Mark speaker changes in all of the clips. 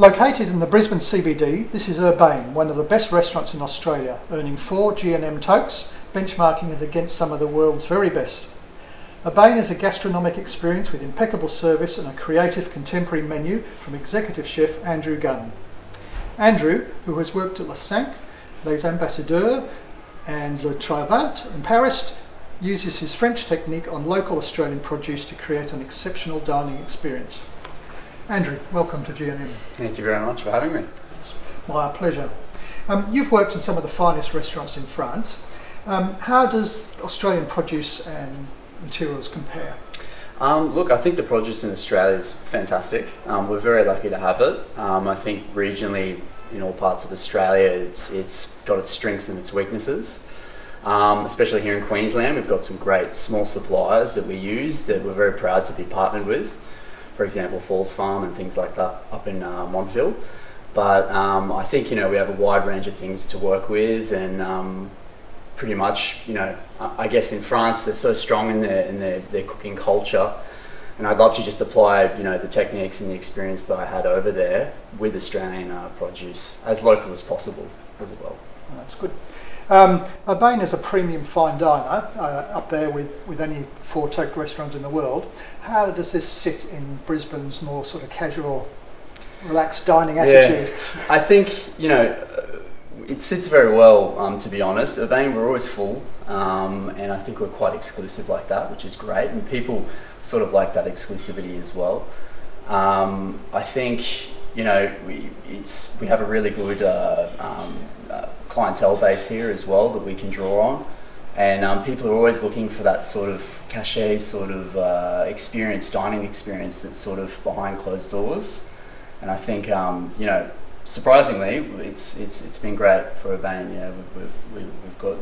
Speaker 1: Located in the Brisbane CBD, this is Urbane, one of the best restaurants in Australia, earning 4 G&M Tokes, benchmarking it against some of the world's very best. Urbane is a gastronomic experience with impeccable service and a creative contemporary menu from executive chef Andrew Gunn. Andrew, who has worked at Le Cinq, Les Ambassadeurs and Le Travant in Paris, uses his French technique on local Australian produce to create an exceptional dining experience. Andrew, welcome to G&M.
Speaker 2: Thank you very much for having me.
Speaker 1: It's my pleasure. You've worked in some of the finest restaurants in France. How does Australian produce and materials compare?
Speaker 2: Look, I think the produce in Australia is fantastic. We're very lucky to have it. I think regionally, in all parts of Australia, it's got its strengths and its weaknesses. Especially here in Queensland, we've got some great small suppliers that we use that we're very proud to be partnered with. For example, Falls Farm and things like that up in Montville. But I think, we have a wide range of things to work with, and pretty much, I guess in France they're so strong in their cooking culture, and I'd love to just apply, the techniques and the experience that I had over there with Australian produce as local as possible as well.
Speaker 1: Oh, that's good. Urbane is a premium fine diner, up there with any 4 Toke restaurants in the world. How does this sit in Brisbane's more sort of casual, relaxed dining attitude?
Speaker 2: Yeah, I think, it sits very well, to be honest. Urbane, we're always full, and I think we're quite exclusive like that, which is great, and people sort of like that exclusivity as well. I think, we have a really good clientele base here as well that we can draw on, and people are always looking for that sort of cachet sort of dining experience that's sort of behind closed doors. And I think surprisingly it's been great for Urbane. We've got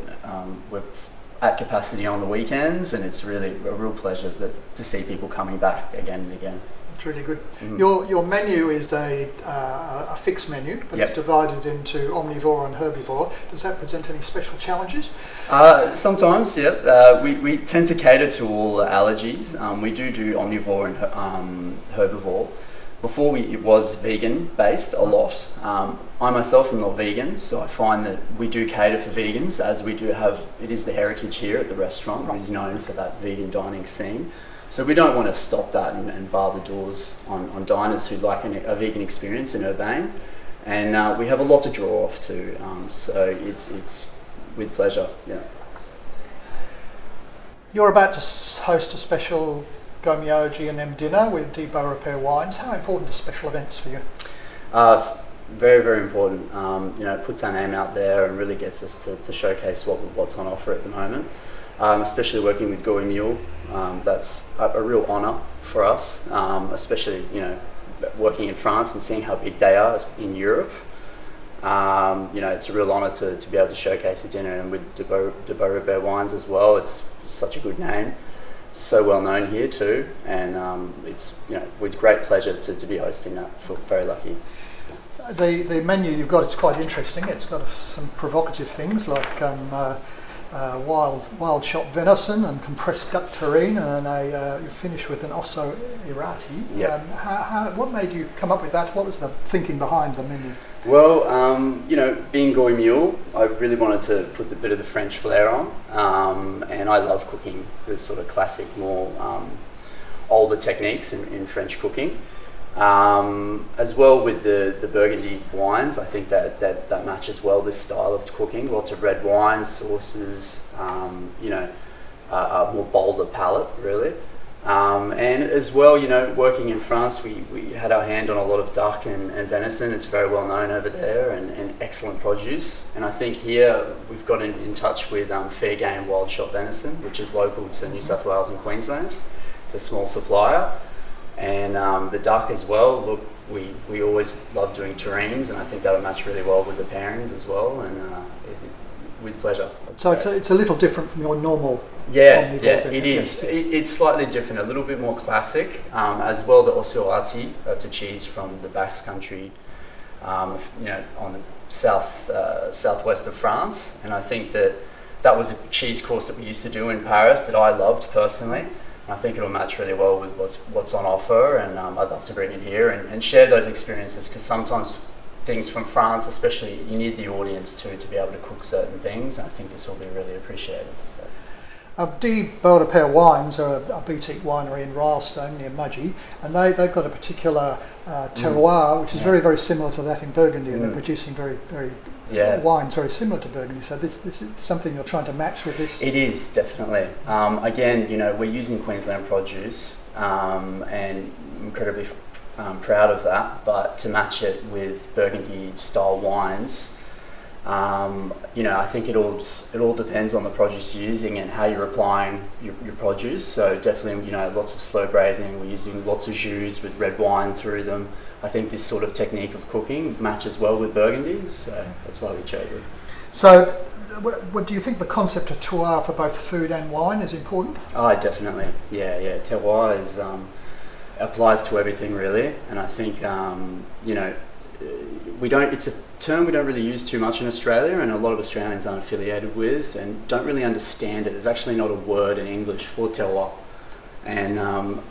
Speaker 2: we're at capacity on the weekends, and it's really a real pleasure to see people coming back again and again.
Speaker 1: It's really good. Your menu is a fixed menu, but It's divided into omnivore and herbivore. Does that present any special challenges?
Speaker 2: Sometimes, yeah. We tend to cater to all allergies. We do omnivore and herbivore. Before it was vegan based a lot. I myself am not vegan, so I find that we do cater for vegans, as we do have, it is the heritage here at the restaurant. It is known for that vegan dining scene. So we don't want to stop that and bar the doors on diners who like a vegan experience in Urbane. And we have a lot to draw off to, so it's with pleasure, yeah.
Speaker 1: You're about to host a special Gomeo G&M dinner with Depot Repair Wines. How important are special events for you?
Speaker 2: Very, very important. It puts our name out there and really gets us to showcase what's on offer at the moment. Especially working with Gomeo, that's a real honour for us. Especially working in France and seeing how big they are in Europe. It's a real honour to be able to showcase the dinner, and with Depot Repair Wines as well. It's such a good name. So well known here too, and it's with great pleasure to be hosting that. Feel very lucky.
Speaker 1: The menu you've got is quite interesting. It's got some provocative things like wild shot venison and compressed duck terrine, and you finish with an osso irati.
Speaker 2: Yeah.
Speaker 1: What made you come up with that? What was the thinking behind the menu?
Speaker 2: Well, being Gomeo, I really wanted to put a bit of the French flair on, and I love cooking the sort of classic, more older techniques in French cooking. As well with the Burgundy wines, I think that matches well this style of cooking. Lots of red wines, sauces, a more bolder palate, really. And as well, working in France, we had our hand on a lot of duck and venison. It's very well known over there, and excellent produce. And I think here we've got in touch with Fair Game Wild Shot Venison, which is local to New South Wales and Queensland. It's a small supplier. And the duck as well, look, we always love doing terrines, and I think that'll match really well with the pairings as well, and with pleasure.
Speaker 1: So it's a little different from your normal.
Speaker 2: Yeah, it is. It's slightly different, a little bit more classic. As well, the osso irati, that's a cheese from the Basque country, on the southwest of France, and I think that was a cheese course that we used to do in Paris that I loved personally. I think it'll match really well with what's on offer, and I'd love to bring it here and share those experiences, because sometimes things from France, especially, you need the audience to be able to cook certain things, and I think this will be really appreciated. So.
Speaker 1: Die Belle de Pair Wines are a boutique winery in Rylstone near Mudgee, and they've got a particular terroir which is very, very similar to that in Burgundy, and they're producing very, very wines very similar to Burgundy. So this is something you're trying to match with this?
Speaker 2: It is, definitely. Again, we're using Queensland produce, and incredibly proud of that, but to match it with Burgundy style wines, I think it all depends on the produce you're using and how you're applying your produce. So definitely, lots of slow braising. We're using lots of jus with red wine through them. I think this sort of technique of cooking matches well with Burgundy, so that's why we chose it.
Speaker 1: So, what do you think the concept of terroir for both food and wine is important?
Speaker 2: Oh, definitely. Yeah. Terroir is applies to everything really, and I think it's a term we don't really use too much in Australia, and a lot of Australians aren't affiliated with and don't really understand it. There's actually not a word in English for terroir, and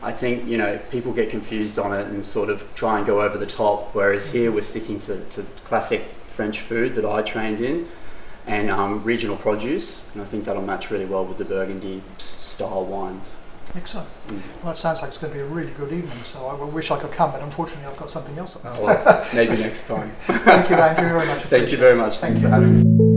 Speaker 2: I think people get confused on it and sort of try and go over the top, whereas here we're sticking to classic French food that I trained in, and regional produce, and I think that'll match really well with the Burgundy style wines.
Speaker 1: Excellent. Well, it sounds like it's going to be a really good evening, so I wish I could come, but unfortunately I've got something else.
Speaker 2: Well, maybe next time.
Speaker 1: Thank you, Andrew, very much.
Speaker 2: Thank you very much. Thanks for having me.